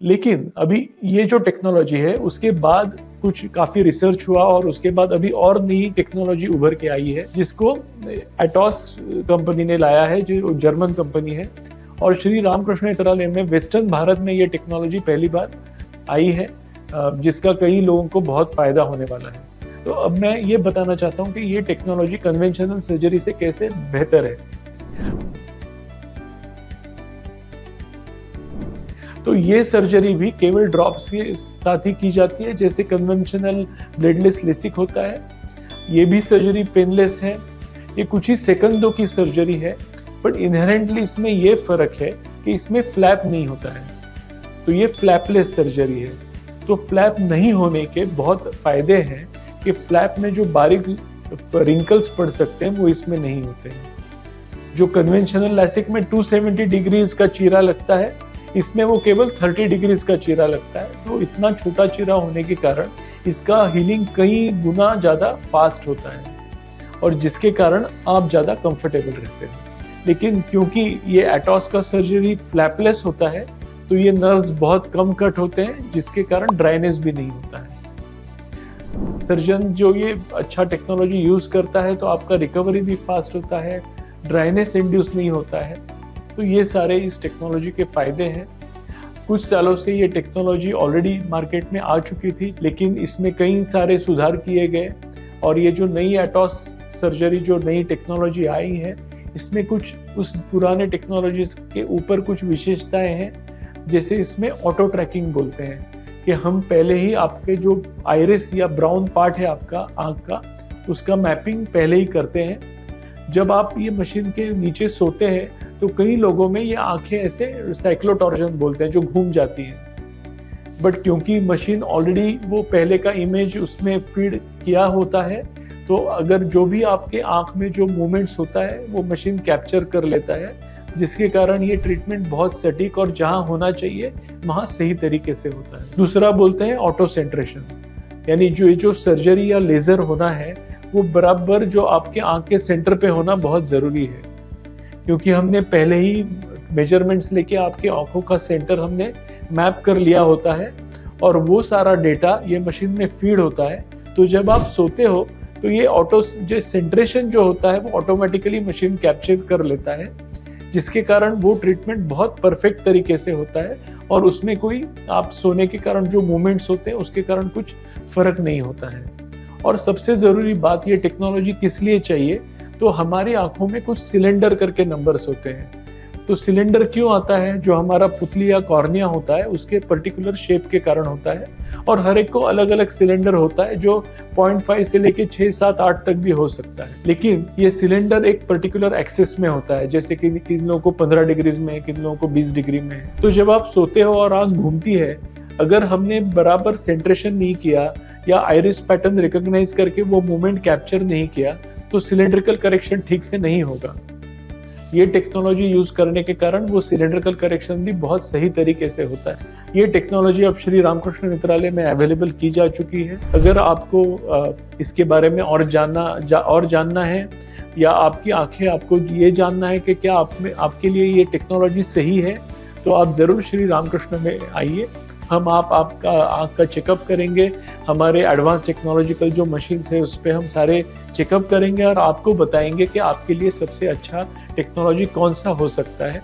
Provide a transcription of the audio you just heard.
लेकिन अभी ये जो टेक्नोलॉजी है उसके बाद कुछ काफ़ी रिसर्च हुआ और उसके बाद अभी और नई टेक्नोलॉजी उभर के आई है जिसको एटॉस कंपनी ने लाया है, जो जर्मन कंपनी है। और श्री रामकृष्ण नेत्रालय में वेस्टर्न भारत में ये टेक्नोलॉजी पहली बार आई है, जिसका कई लोगों को बहुत फायदा होने वाला है। तो अब मैं ये बताना चाहता हूँ कि ये टेक्नोलॉजी कन्वेंशनल सर्जरी से कैसे बेहतर है। तो ये सर्जरी भी केवल ड्रॉप्स के साथ ही की जाती है, जैसे कन्वेंशनल ब्लेडलेस लेसिक होता है। ये भी सर्जरी पेनलेस है, ये कुछ ही सेकंडों की सर्जरी है, बट इनहेरेंटली इसमें ये फर्क है कि इसमें फ्लैप नहीं होता है। तो ये फ्लैपलेस सर्जरी है। तो फ्लैप नहीं होने के बहुत फायदे हैं कि फ्लैप में जो बारीक रिंकल्स पड़ सकते हैं वो इसमें नहीं होते हैं। जो कन्वेंशनल लेसिक में 270 डिग्रीज का चीरा लगता है, इसमें वो केवल 30 डिग्रीज का चीरा लगता है। तो इतना छोटा चीरा होने के कारण इसका हीलिंग कई गुना ज़्यादा फास्ट होता है और जिसके कारण आप ज़्यादा कंफर्टेबल रहते हैं। लेकिन क्योंकि ये एटॉस का सर्जरी फ्लैपलेस होता है तो ये नर्व्स बहुत कम कट होते हैं, जिसके कारण ड्राइनेस भी नहीं होता है। सर्जन जो ये अच्छा टेक्नोलॉजी यूज़ करता है तो आपका रिकवरी भी फास्ट होता है, ड्राइनेस इंड्यूस नहीं होता है। तो ये सारे इस टेक्नोलॉजी के फायदे हैं। कुछ सालों से ये टेक्नोलॉजी ऑलरेडी मार्केट में आ चुकी थी, लेकिन इसमें कई सारे सुधार किए गए और ये जो नई एटॉस सर्जरी, जो नई टेक्नोलॉजी आई है, इसमें कुछ उस पुराने टेक्नोलॉजीज के ऊपर कुछ विशेषताएं हैं। जैसे इसमें ऑटो ट्रैकिंग बोलते हैं कि हम पहले ही आपके जो आइरिस या ब्राउन पार्ट है आपका आँख का, उसका मैपिंग पहले ही करते हैं। जब आप ये मशीन के नीचे सोते हैं तो कई लोगों में ये आंखें ऐसे साइक्लोटॉर्जन बोलते हैं, जो घूम जाती हैं। बट क्योंकि मशीन ऑलरेडी वो पहले का इमेज उसमें फीड किया होता है, तो अगर जो भी आपके आंख में जो मूवमेंट्स होता है वो मशीन कैप्चर कर लेता है, जिसके कारण ये ट्रीटमेंट बहुत सटीक और जहाँ होना चाहिए वहाँ सही तरीके से होता है। दूसरा बोलते हैं ऑटो सेंट्रेशन, यानी जो सर्जरी या लेजर होना है वो बराबर जो आपके आंख के सेंटर पे होना बहुत ज़रूरी है, क्योंकि हमने पहले ही मेजरमेंट्स लेके आपके आंखों का सेंटर हमने मैप कर लिया होता है और वो सारा डेटा ये मशीन में फीड होता है। तो जब आप सोते हो तो ये ऑटो जो सेंट्रेशन जो होता है वो ऑटोमेटिकली मशीन कैप्चर कर लेता है, जिसके कारण वो ट्रीटमेंट बहुत परफेक्ट तरीके से होता है और उसमें कोई आप सोने के कारण जो मूवमेंट्स होते हैं उसके कारण कुछ फर्क नहीं होता है। और सबसे ज़रूरी बात, ये टेक्नोलॉजी किस लिए चाहिए, तो हमारी आंखों में कुछ सिलेंडर करके नंबर्स होते हैं। तो सिलेंडर क्यों आता है? जो हमारा पुतली या कॉर्निया होता है उसके पर्टिकुलर शेप के कारण होता है और हर एक को अलग अलग सिलेंडर होता है, जो 0.5 से लेके 6, 7, 8 तक भी हो सकता है। लेकिन ये सिलेंडर एक पर्टिकुलर एक्सेस में होता है, जैसे कि किन लोगों को 15 डिग्रीज में है, किन लोगों को 20 डिग्री में है। तो जब आप सोते हो और आंख घूमती है, अगर हमने बराबर सेंट्रेशन नहीं किया या आइरिस पैटर्न रिकॉग्नाइज करके वो मूवमेंट कैप्चर नहीं किया तो सिलेंड्रिकल करेक्शन ठीक से नहीं होगा। ये टेक्नोलॉजी यूज करने के कारण वो सिलेंड्रिकल करेक्शन भी बहुत सही तरीके से होता है। ये टेक्नोलॉजी अब श्री रामकृष्ण नेत्रालय में अवेलेबल की जा चुकी है। अगर आपको इसके बारे में और जानना है या आपकी आंखें आपको ये जानना है कि क्या आपके लिए ये टेक्नोलॉजी सही है, तो आप ज़रूर श्री रामकृष्ण में आइए। हम आपका आँख का चेकअप करेंगे। हमारे एडवांस टेक्नोलॉजिकल जो मशीन्स है उस पर हम सारे चेकअप करेंगे और आपको बताएंगे कि आपके लिए सबसे अच्छा टेक्नोलॉजी कौन सा हो सकता है।